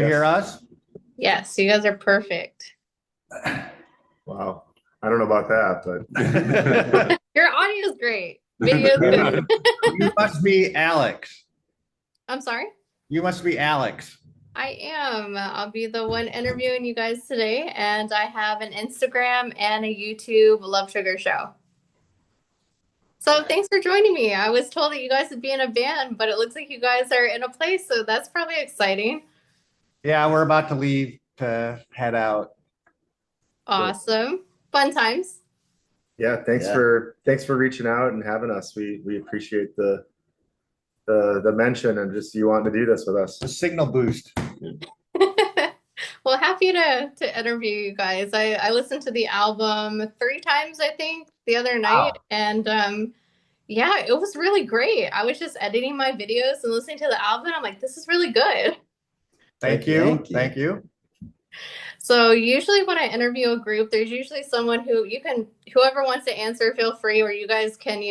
you hear us? Yes, you guys are perfect. Wow. I don't know about that, but Your audio is great. Video is good. You must be Alex. I'm sorry. You must be Alex. I am. I'll be the one interviewing you guys today, and I have an Instagram and a YouTube Love Sugar show. So thanks for joining me. I was told that you guys would be in a band, but it looks like you guys are in a place, so that's probably exciting. Yeah, we're about to leave to head out. Awesome. Fun times. yeah, thanks for reaching out and having us. We appreciate the mention and just you wanting to do this with us. A signal boost. Well, happy to interview you guys. I listened to the album 3 times, I think, the other night. Wow. And yeah, it was really great. I was just editing my videos and listening to the album. I'm like, this is really good. Thank you. Thank you. So usually when I interview a group, there's usually someone whoever wants to answer, feel free, or you guys can,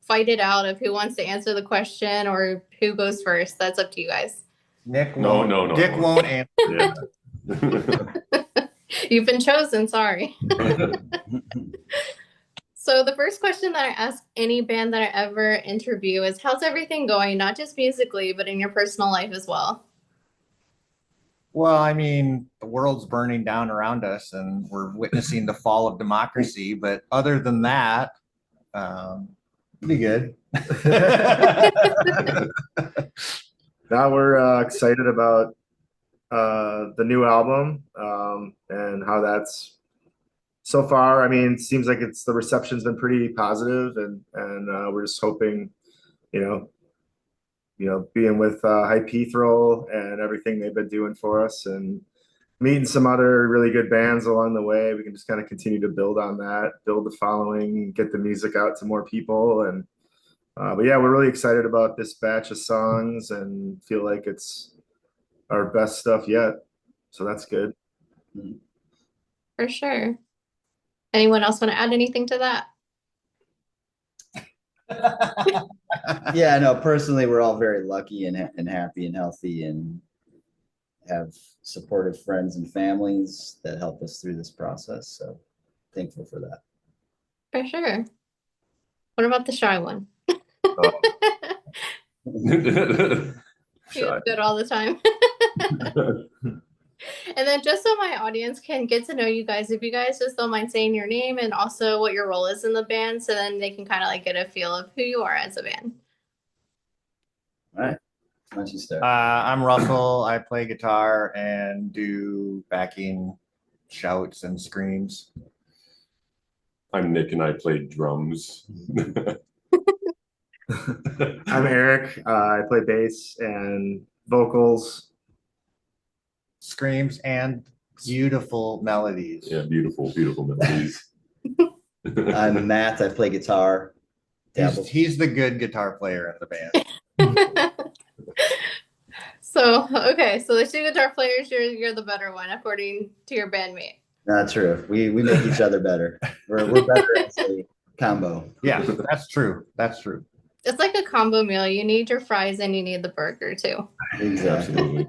fight it out of who wants to answer the question or who goes first. That's up to you guys. Nick won't answer. Yeah. You've been chosen, sorry. So the first question that I ask any band that I ever interview is, how's everything going? Not just musically, but in your personal life as well. Well, I mean, the world's burning down around us and we're witnessing the fall of democracy. But other than that, pretty good. Now we're excited about the new album and how that's so far. I mean, it seems like the reception's been pretty positive, and we're just hoping, being with Hypaethral and everything they've been doing for us, and meeting some other really good bands along the way, we can just kind of continue to build on that, build the following, get the music out to more people, and but yeah, we're really excited about this batch of songs and feel like it's our best stuff yet. So that's good. For sure. Anyone else want to add anything to that? Yeah, no, personally, we're all very lucky and happy and healthy and have supportive friends and families that help us through this process. So thankful for that. For sure. What about the shy one? He was good all the time. And then just so my audience can get to know you guys, if you guys just don't mind saying your name and also what your role is in the band, so then they can kind of like get a feel of who you are as a band. All right. Why don't you start? I'm Russell. I play guitar and do backing shouts and screams. I'm Nick and I play drums. I'm Eric. I play bass and vocals. Screams and beautiful melodies. Yeah, beautiful melodies. I'm Matt. I play guitar. He's the good guitar player in the band. So the two guitar players, you're the better one according to your bandmate. Not true. We make each other better. We're better as a combo. Yeah, that's true. That's true. It's like a combo meal. You need your fries and you need the burger too. Exactly.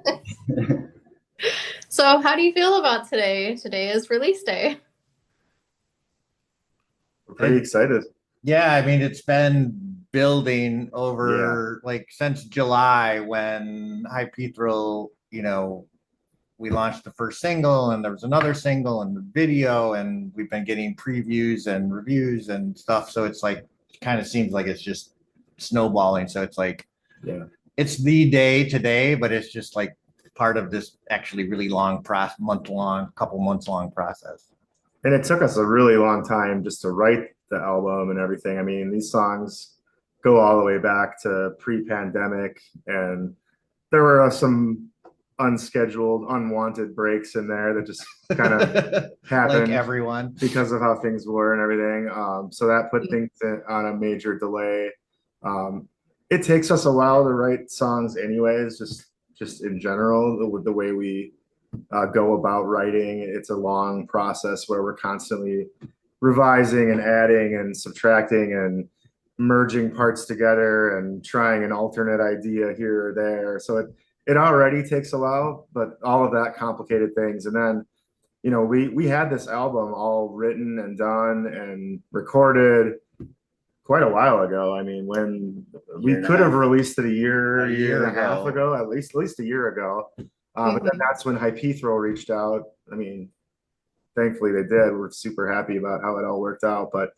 So how do you feel about today? Today is release day. We're pretty excited. Yeah, I mean, it's been building over since July when Hypaethral, we launched the first single and there was another single and the video, and we've been getting previews and reviews and stuff. So it's like, it kind of seems like it's just snowballing. So it's like, it's the day today, but it's just like part of this actually really long couple months long process. And it took us a really long time just to write the album and everything. I mean, these songs go all the way back to pre-pandemic, and there were some unscheduled, unwanted breaks in there that just kind of happened, like everyone, because of how things were and everything. So that put things on a major delay. It takes us a while to write songs anyways, just in general, the way we go about writing. It's a long process where we're constantly revising and adding and subtracting and merging parts together and trying an alternate idea here or there. So it already takes a while, but all of that complicated things. And then, you know, we had this album all written and done and recorded quite a while ago. I mean, when we could have released it a year and a half ago, at least a year ago. But then that's when Hypaethral reached out. I mean, thankfully they did. We're super happy about how it all worked out, but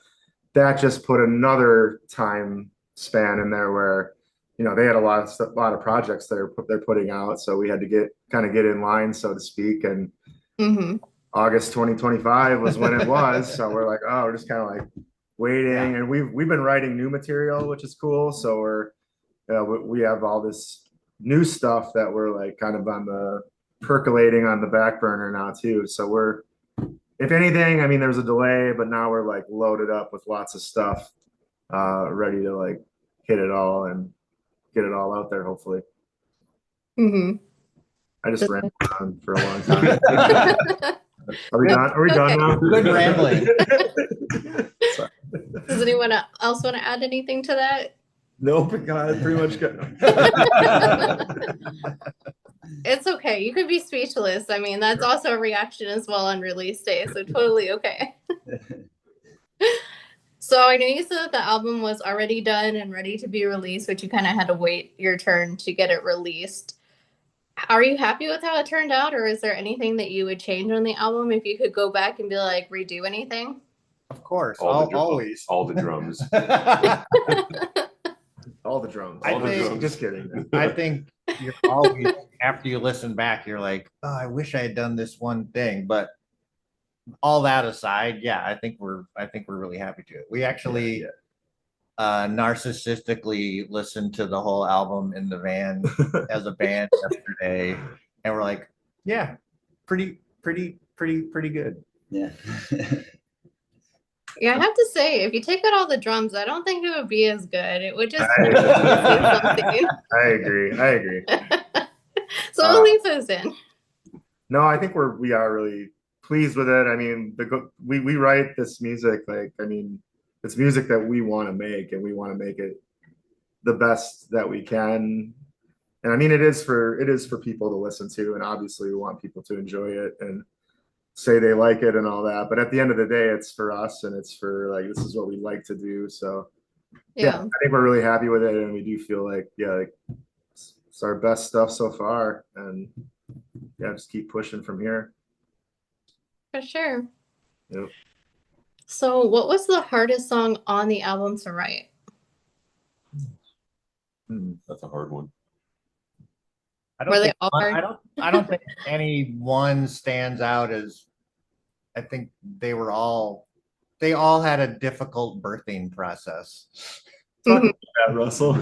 that just put another time span in there where, you know, they had a lot of projects they're putting out, so we had to get in line, so to speak. And August 2025 was when it was. So we're like, oh, we're just kind of like waiting, and we've been writing new material, which is cool. So we're we have all this new stuff that we're like kind of on the percolating on the back burner now too. So we're, if anything, I mean, there's a delay, but now we're like loaded up with lots of stuff, ready to like hit it all and get it all out there, hopefully. I just ran on for a long time. Are we done? Are we done now? Good rambling. Does anyone else want to add anything to that? Nope, God, pretty much good. It's okay. You could be speechless. I mean, that's also a reaction as well on release day, so totally okay. So I know you said that the album was already done and ready to be released, but you kind of had to wait your turn to get it released. Are you happy with how it turned out, or is there anything that you would change on the album if you could go back and be like, redo anything? Of course, always. All the drums. All the drums. Just kidding. I think you're always, after you listen back, you're like, oh, I wish I had done this one thing. But all that aside, yeah, I think we're really happy to. We actually narcissistically listened to the whole album in the van as a band yesterday, and we're like, yeah, pretty good. Yeah. Yeah, I have to say, if you take out all the drums, I don't think it would be as good. It would just I agree. So I'll leave those in. No, I think we are really pleased with it. I mean, we write this music, like, I mean, it's music that we want to make, and we want to make it the best that we can. And I mean, it is for people to listen to, and obviously we want people to enjoy it and say they like it and all that. But at the end of the day, it's for us, and it's for like, this is what we like to do. So yeah, I think we're really happy with it, and we do feel like, yeah, like it's our best stuff so far, and yeah, just keep pushing from here. For sure. Yep. So what was the hardest song on the album to write? That's a hard one. I don't think any one stands out as, I think they all had a difficult birthing process. Russell.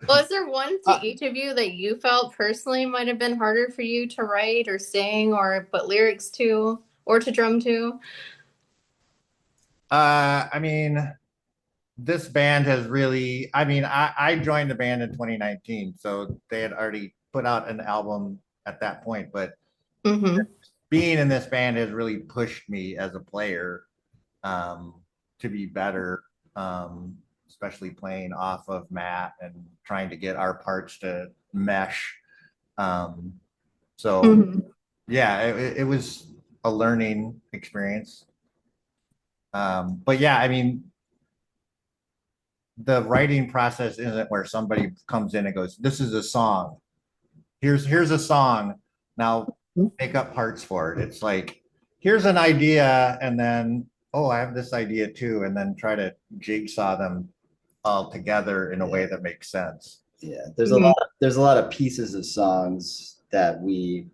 Was there one to each of you that you felt personally might have been harder for you to write or sing or put lyrics to or to drum to? I mean, this band has really, I mean, I joined the band in 2019, so they had already put out an album at that point, but being in this band has really pushed me as a player to be better, especially playing off of Matt and trying to get our parts to mesh. Yeah, it was a learning experience. But yeah, I mean, the writing process isn't where somebody comes in and goes, this is a song. Here's a song. Now make up parts for it. It's like, here's an idea, and then, oh, I have this idea too, and then try to jigsaw them all together in a way that makes sense. Yeah, there's a lot of pieces of songs that we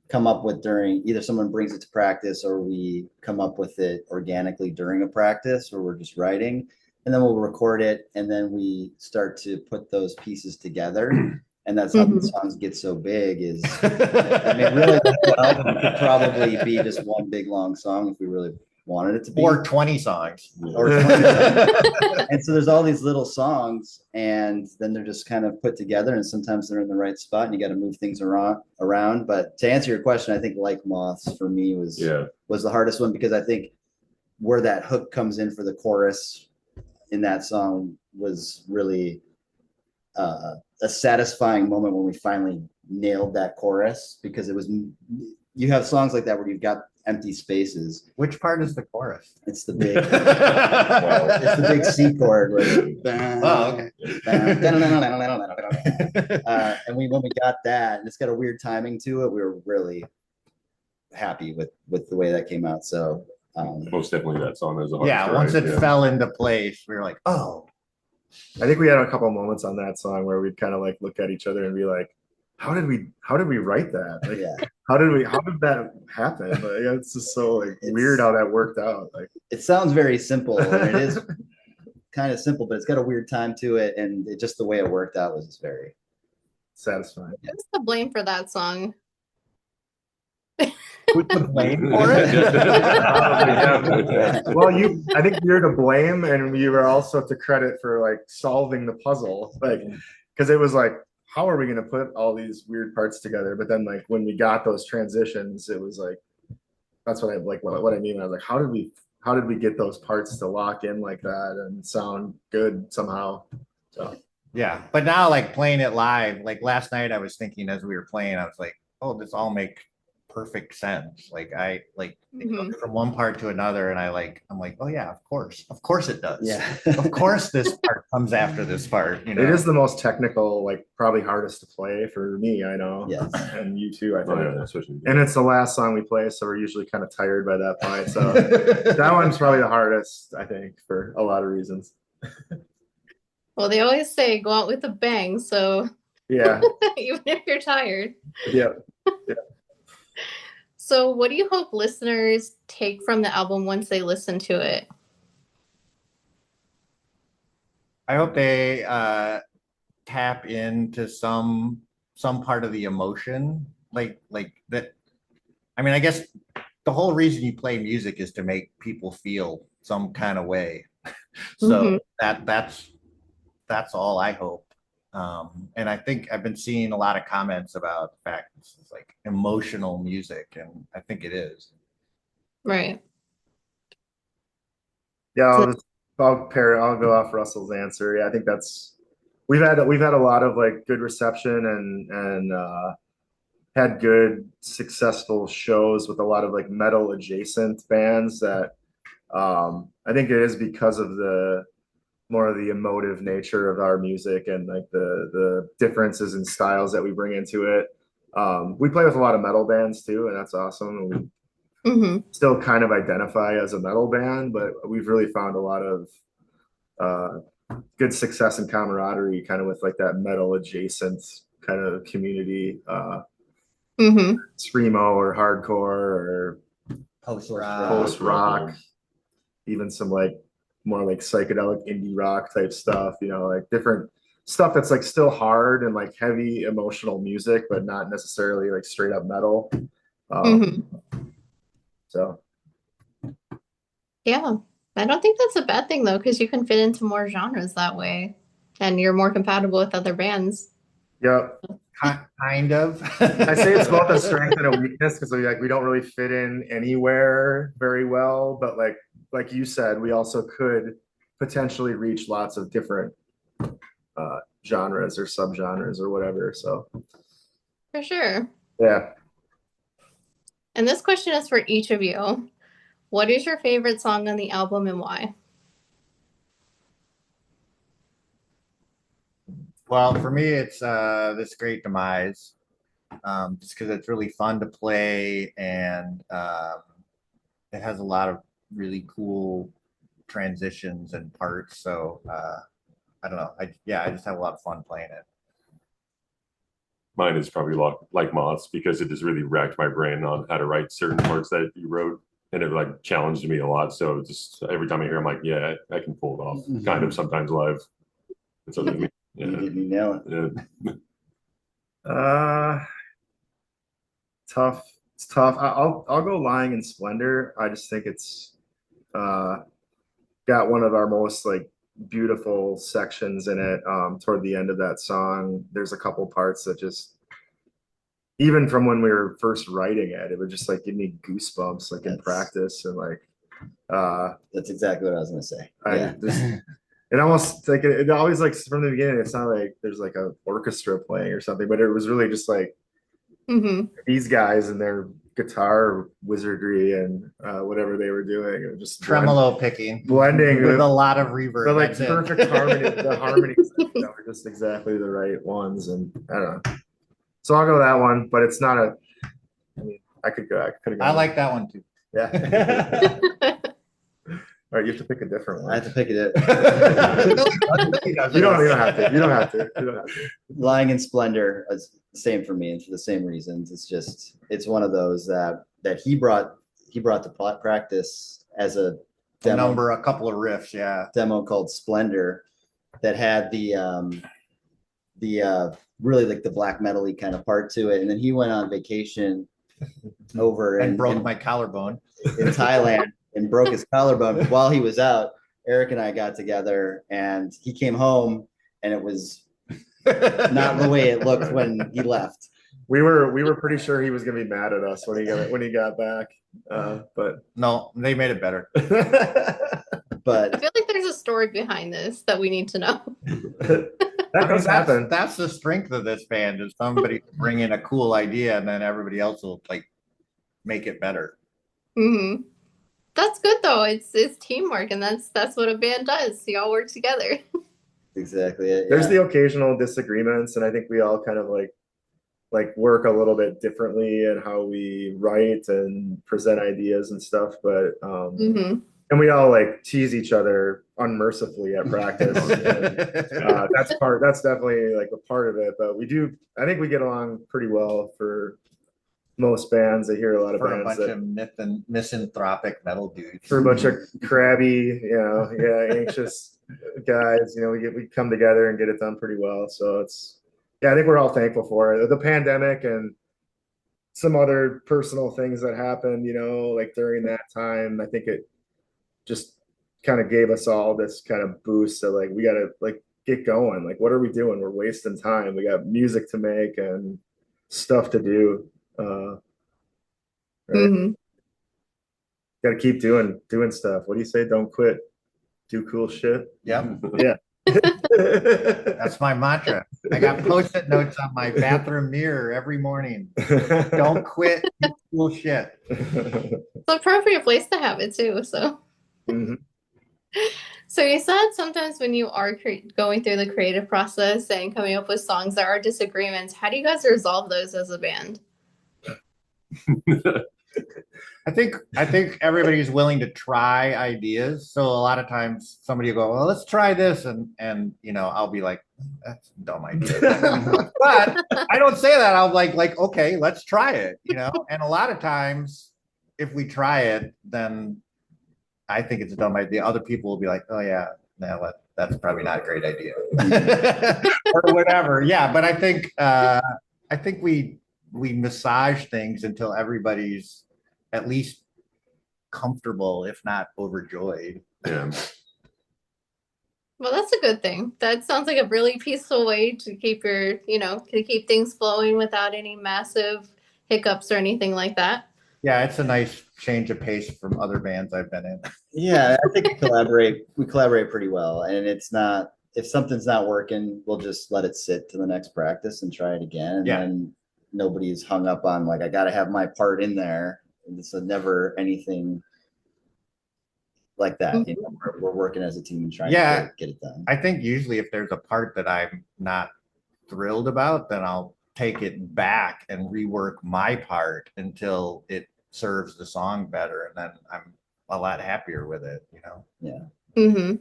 come up with during, either someone brings it to practice or we come up with it organically during a practice where we're just writing, and then we'll record it, and then we start to put those pieces together. And that's how the songs get so big. Is, I mean, really, the album could probably be just one big long song if we really wanted it to be, or 20 songs, or 20 songs. And so there's all these little songs, and then they're just kind of put together, and sometimes they're in the right spot, and you got to move things around. But to answer your question, I think Like Moths for me was the hardest one, because I think where that hook comes in for the chorus in that song was really a satisfying moment when we finally nailed that chorus, because it was, you have songs like that where you've got empty spaces. Which part is the chorus? It's the big, it's the big C chord. Oh, okay. And when we got that, and it's got a weird timing to it, we were really happy with the way that came out. So Most definitely that song is a Yeah, once it fell into place, we were like, oh. I think we had a couple moments on that song where we'd kind of like look at each other and be like, how did we write that? Like, yeah, how did that happen? Like, it's just so like weird how that worked out. Like, it sounds very simple, and it is kind of simple, but it's got a weird time to it, and just the way it worked out was just very satisfying. Who's to blame for that song? Who's to blame for it? Well, I think you're to blame, and you were also to credit for like solving the puzzle, like, because it was like, how are we going to put all these weird parts together? But then like when we got those transitions, it was like, that's what I like, what I mean. I was like, how did we get those parts to lock in like that and sound good somehow? So Yeah, but now like playing it live, like last night I was thinking as we were playing, I was like, oh, this all make perfect sense. Like I like Mhm. from one part to another, and I'm like, oh yeah, of course it does. yeah. Of course this part comes after this part. You know, it is the most technical, like probably hardest to play for me, I know. Yes. And you too, I think. Oh, yeah, especially. And it's the last song we play, so we're usually kind of tired by that point. So that one's probably the hardest, I think, for a lot of reasons. Well, they always say go out with a bang, so Yeah. even if you're tired. Yeah. So, what do you hope listeners take from the album once they listen to it? I hope they tap into some part of the emotion, like that. I mean, I guess the whole reason you play music is to make people feel some kind of way. So that's all I hope. And I think I've been seeing a lot of comments about the fact this is like emotional music, and I think it is. Right. Yeah, I'll go off Russell's answer. Yeah, I think that's we've had a lot of like good reception and had good successful shows with a lot of like metal adjacent bands that I think it is because of the more of the emotive nature of our music and like the differences in styles that we bring into it. We play with a lot of metal bands too, and that's awesome. We still kind of identify as a metal band, but we've really found a lot of good success and camaraderie kind of with like that metal adjacent kind of community, screamo or hardcore or Post rock, even some like more like psychedelic indie rock type stuff, you know, like different stuff that's like still hard and like heavy emotional music, but not necessarily like straight up metal. So Yeah, I don't think that's a bad thing though, because you can fit into more genres that way, and you're more compatible with other bands. yeah, kind of. I say it's both a strength and a weakness because we don't really fit in anywhere very well, but like you said, we also could potentially reach lots of different genres or subgenres or whatever. So For sure. yeah. And this question is for each of you. What is your favorite song on the album and why? Well, for me, it's This Great Demise, just because it's really fun to play, and it has a lot of really cool transitions and parts. So I don't know. I just have a lot of fun playing it. Mine is probably like Moths, because it just really racked my brain on how to write certain parts that you wrote, and it like challenged me a lot. So just every time I hear, I'm like, yeah, I can pull it off. Kind of sometimes live. It's up to me. Yeah. You didn't nail it. Tough. It's tough. I'll go Lying in Splendor. I just think it's got one of our most like beautiful sections in it. Toward the end of that song, there's a couple parts that just, even from when we were first writing it, it would just like give me goosebumps like in practice, and like that's exactly what I was gonna say. it almost like it always like from the beginning it sounded like there's like a orchestra playing or something, but it was really just like these guys and their guitar wizardry and whatever they were doing. It was just Tremolo picking blending with a lot of reverb. the like That's it. perfect harmony. The harmonies were just exactly the right ones, and I don't know. So I'll go that one, but it's not a. I mean, I could go. I could have. I like that one too. Yeah. All right, you have to pick a different one. I have to pick it. You don't have to. You don't have to. You don't have to. Lying in Splendor is the same for me, and for the same reasons. It's one of those that he brought to practice as a demo, a couple of riffs, yeah. demo called Splendor that had the really like the black metal-y kind of part to it, and then he went on vacation over and broke my collarbone in Thailand and broke his collarbone. While he was out, Eric and I got together, and he came home, and it was not the way it looked when he left. We were pretty sure he was gonna be mad at us when he got back, but no, they made it better. But I feel like there's a story behind this that we need to know. That does happen. That's the strength of this band, is somebody bring in a cool idea and then everybody else will like make it better. That's good though. It's teamwork, and that's what a band does. You all work together. exactly it, There's the occasional disagreements, and I think we all kind of like work a little bit differently in how we write and present ideas and stuff, but and we all like tease each other unmercifully at practice. And, that's definitely like a part of it, but I think we get along pretty well for most bands. I hear a lot of for bands a bunch of misanthropic metal dudes. for a bunch of crabby, anxious guys, we come together and get it done pretty well. So I think we're all thankful for it. The pandemic and some other personal things that happened, like during that time, I think it just kind of gave us all this kind of boost that like we gotta like get going. Like, what are we doing? We're wasting time. We got music to make and stuff to do. Right? Gotta keep doing stuff. What do you say? Don't quit. Do cool shit. Yep. Yeah. That's my mantra. I got post-it notes on my bathroom mirror every morning. Don't quit. Do cool shit. It's an appropriate place to have it too. So. So you said sometimes when you are going through the creative process and coming up with songs, there are disagreements. How do you guys resolve those as a band? I think everybody's willing to try ideas. So a lot of times somebody will go, well, let's try this. And I'll be like, that's a dumb idea. But I don't say that. I'll like, okay, let's try it, And a lot of times if we try it, then I think it's a dumb idea. Other people will be like, oh yeah, no, that's probably not a great idea or whatever. Yeah. But I think we massage things until everybody's at least comfortable, if not overjoyed. Yeah. Well, that's a good thing. That sounds like a really peaceful way to keep to keep things flowing without any massive hiccups or anything like that. Yeah, it's a nice change of pace from other bands I've been in. Yeah, I think we collaborate pretty well. And it's not, if something's not working, we'll just let it sit to the next practice and try it again. And then nobody's hung up on like, I got to have my part in there. And it's never anything like that. We're working as a team and trying to get it done. I think usually if there's a part that I'm not thrilled about, then I'll take it back and rework my part until it serves the song better, and then I'm a lot happier with it, Yeah. And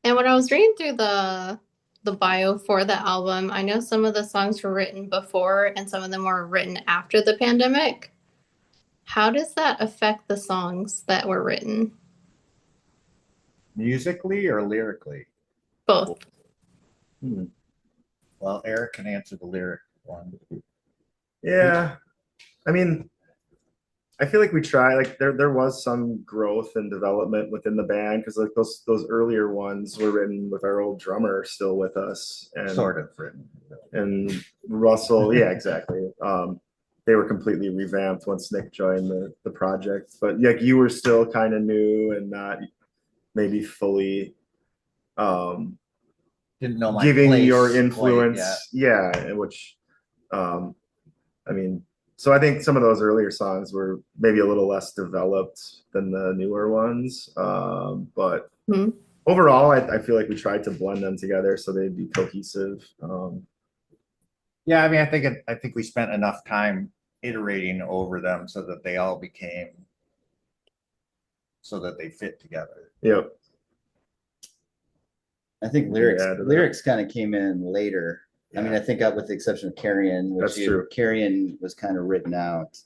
when I was reading through the bio for the album, I know some of the songs were written before and some of them were written after the pandemic. How does that affect the songs that were written? Musically or lyrically? Both. Well, Eric can answer the lyric one. Yeah. I mean, I feel like we try, like there was some growth and development within the band, because like those earlier ones were written with our old drummer still with us, and sort of written. And Russell, yeah, exactly. They were completely revamped once Nick joined the project, but like you were still kind of new and not maybe fully Didn't know my giving your place influence. quite Yeah, which, I mean, so I think some of those earlier songs were maybe a little less developed than the newer ones. But Mhm. overall, I feel like we tried to blend them together so they'd be cohesive. Yeah, I mean, I think we spent enough time iterating over them so that they all became so that they fit together. Yep. I think We can add to that. lyrics kind of came in later. I mean, Yeah. I think with the exception of Carrion, which That's true. Carrion was kind of written out.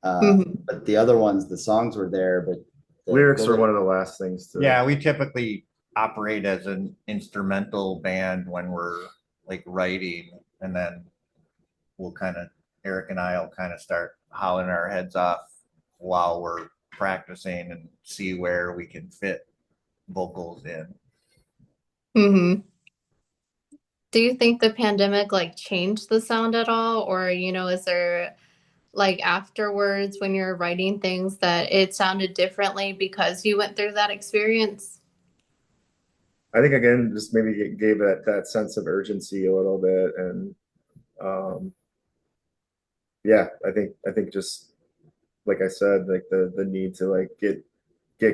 Mhm. But the other ones, the songs were there, but Lyrics were one of the last things to. Yeah, we typically operate as an instrumental band when we're like writing, and then we'll kind of Eric and I will kind of start howling our heads off while we're practicing and see where we can fit vocals in. Mhm. Do you think the pandemic like changed the sound at all, or is there like afterwards when you're writing things that it sounded differently because you went through that experience? I think again, just maybe it gave that sense of urgency a little bit, and yeah, I think just like I said, like the need to like get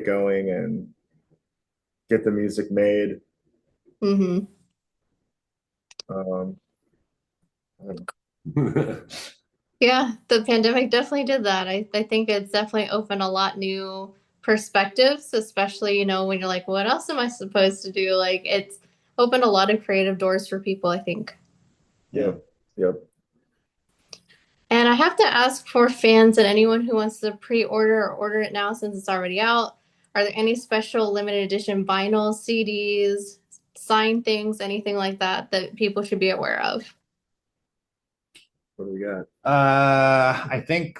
going and get the music made. Mm-hmm. Um, Yeah, the pandemic definitely did that. I think it's definitely opened a lot new perspectives, especially, when you're like, what else am I supposed to do? Like it's opened a lot of creative doors for people, I think. yep, yep. And I have to ask for fans and anyone who wants to pre-order or order it now since it's already out. Are there any special limited edition vinyl, CDs, signed things, anything like that that people should be aware of? What do we got? I think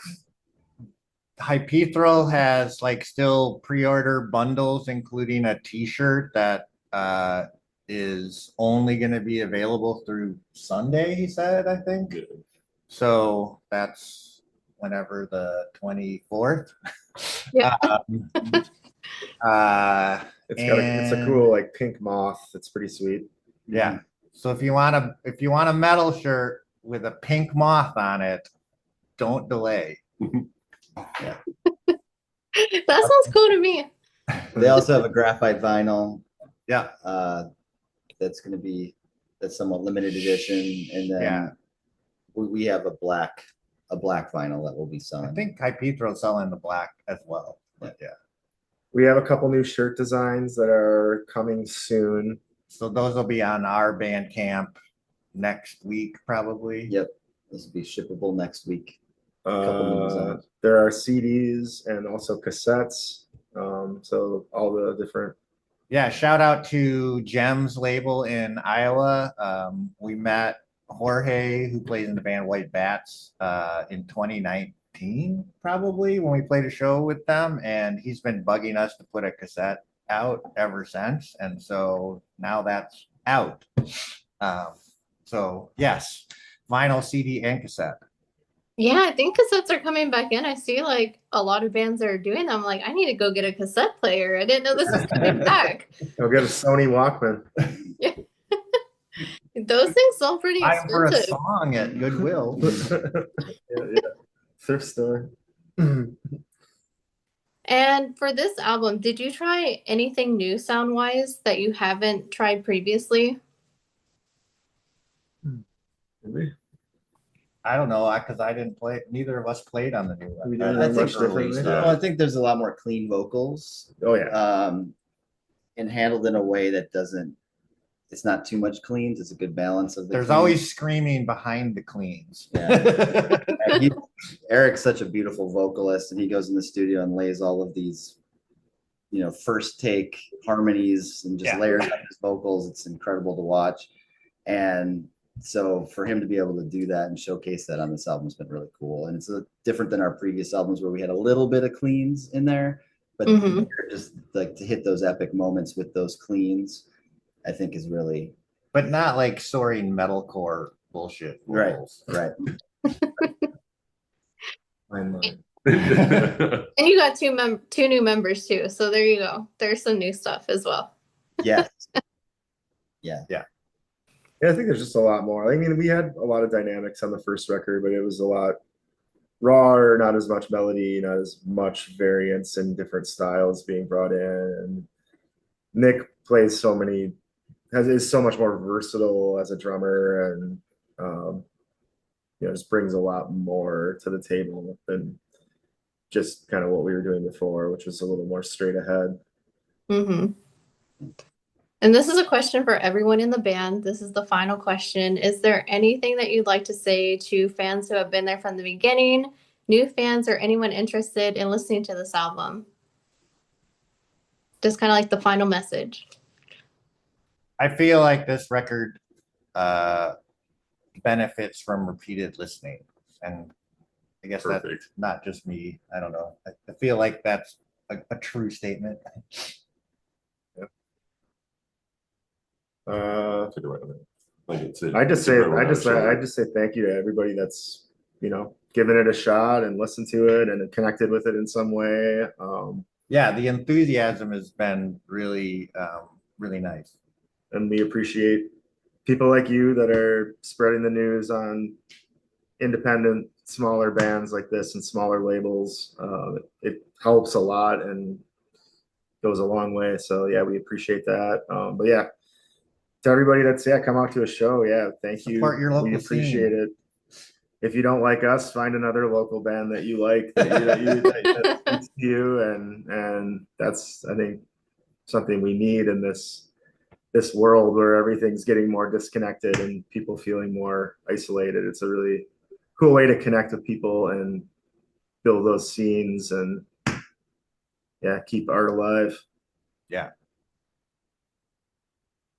Hypaethral has like still pre-order bundles, including a t-shirt that is only going to be available through Sunday, he said, I think. Yeah. So that's whenever the 24th. Yeah. It's a cool like pink moth. It's pretty sweet. Yeah. So if you want a metal shirt with a pink moth on it, don't delay. That sounds cool to me. They also have a graphite vinyl. Yeah. That's somewhat limited edition, and then Yeah. we have a black vinyl that will be selling. I think Hypaethral is selling the black as well. But yeah. We have a couple new shirt designs that are coming soon. So those will be on our Bandcamp next week, probably. Yep, this will be shippable next week. Couple new designs. There are CDs and also cassettes. So all the different. Yeah, shout out to Gems label in Iowa. We met Jorge, who plays in the band White Bats, in 2019, probably, when we played a show with them. And he's been bugging us to put a cassette out ever since. And so now that's out. So yes, vinyl, CD, and cassette. Yeah, I think cassettes are coming back in. I see like a lot of bands are doing them. Like, I need to go get a cassette player. I didn't know this was coming back. I'll get a Sony Walkman. Yeah. Those things sound pretty I'm for a expensive. song at Goodwill. Yeah. Thrift store. And for this album, did you try anything new sound-wise that you haven't tried previously? I don't know, because I didn't play. Neither of us played on the new one. We didn't I have think much differently. well, I think there's a lot more clean vocals, Oh yeah. and handled in a way that it's not too much cleans. It's a good balance of the. There's cleans. always screaming behind the cleans. Yeah. Eric's such a beautiful vocalist, and he goes in the studio and lays all of these, first take harmonies and just layers up his vocals. It's incredible to watch. And so for him to be able to do that and showcase that on this album has been really cool. And it's different than our previous albums where we had a little bit of cleans in there, but just like to hit those epic moments with those cleans, I think is really. But not like soaring metalcore bullshit vocals. Right. And you got two new members too. So there you go. There's some new stuff as well. Yes. Yeah, I think there's just a lot more. I mean, we had a lot of dynamics on the first record, but it was a lot rawer, not as much melody, not as much variance and different styles being brought in. And Nick plays is so much more versatile as a drummer, and just brings a lot more to the table than just kind of what we were doing before, which was a little more straight ahead. Mm-hmm. And this is a question for everyone in the band. This is the final question. Is there anything that you'd like to say to fans who have been there from the beginning, new fans, or anyone interested in listening to this album? Just kind of like the final message. I feel like this record benefits from repeated listening. And I guess Perfect. that's not just me. I don't know. I feel like that's a true statement. I I just say thank you to everybody that's given it a shot and listened to it and connected with it in some way. Yeah, the enthusiasm has been really really nice, and we appreciate people like you that are spreading the news on independent smaller bands like this and smaller labels. It helps a lot and goes a long way, so yeah, we appreciate that. But yeah, to everybody that's come out to a show, thank you. Support your local we appreciate scene. it. If you don't like us, find another local band that you like that speaks to you, and that's, I think, something we need in this world where everything's getting more disconnected and people feeling more isolated. It's a really cool way to connect with people and build those scenes and keep art alive. Yeah.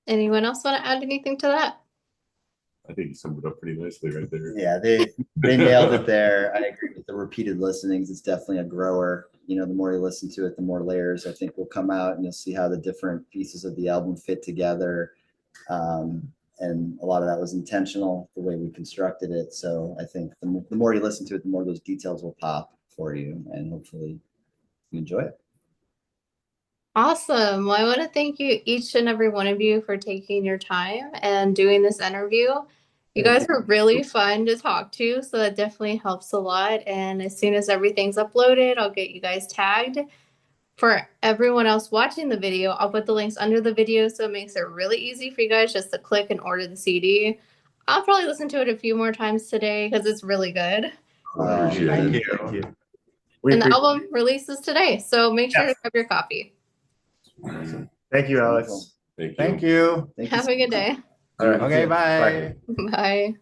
Anyone else want to add anything to that? I think you summed it up pretty nicely right there. Yeah, they nailed it there. I agree with the repeated listenings. It's definitely a grower. The more you listen to it, the more layers I think will come out, and you'll see how the different pieces of the album fit together. And a lot of that was intentional, the way we constructed it. So I think the more you listen to it, the more those details will pop for you, and hopefully you enjoy it. Awesome. Well, I want to thank you, each and every one of you, for taking your time and doing this interview. You guys were really fun to talk to, so that definitely helps a lot. And as soon as everything's uploaded, I'll get you guys tagged. For everyone else watching the video, I'll put the links under the video, so it makes it really easy for you guys just to click and order the CD. I'll probably listen to it a few more times today because it's really good. Thank you. And the album releases today, so make sure to grab your copy. Awesome. Thank you, Alex. Thank you. Thank you. Have a good day. All right, Okay, bye. Bye.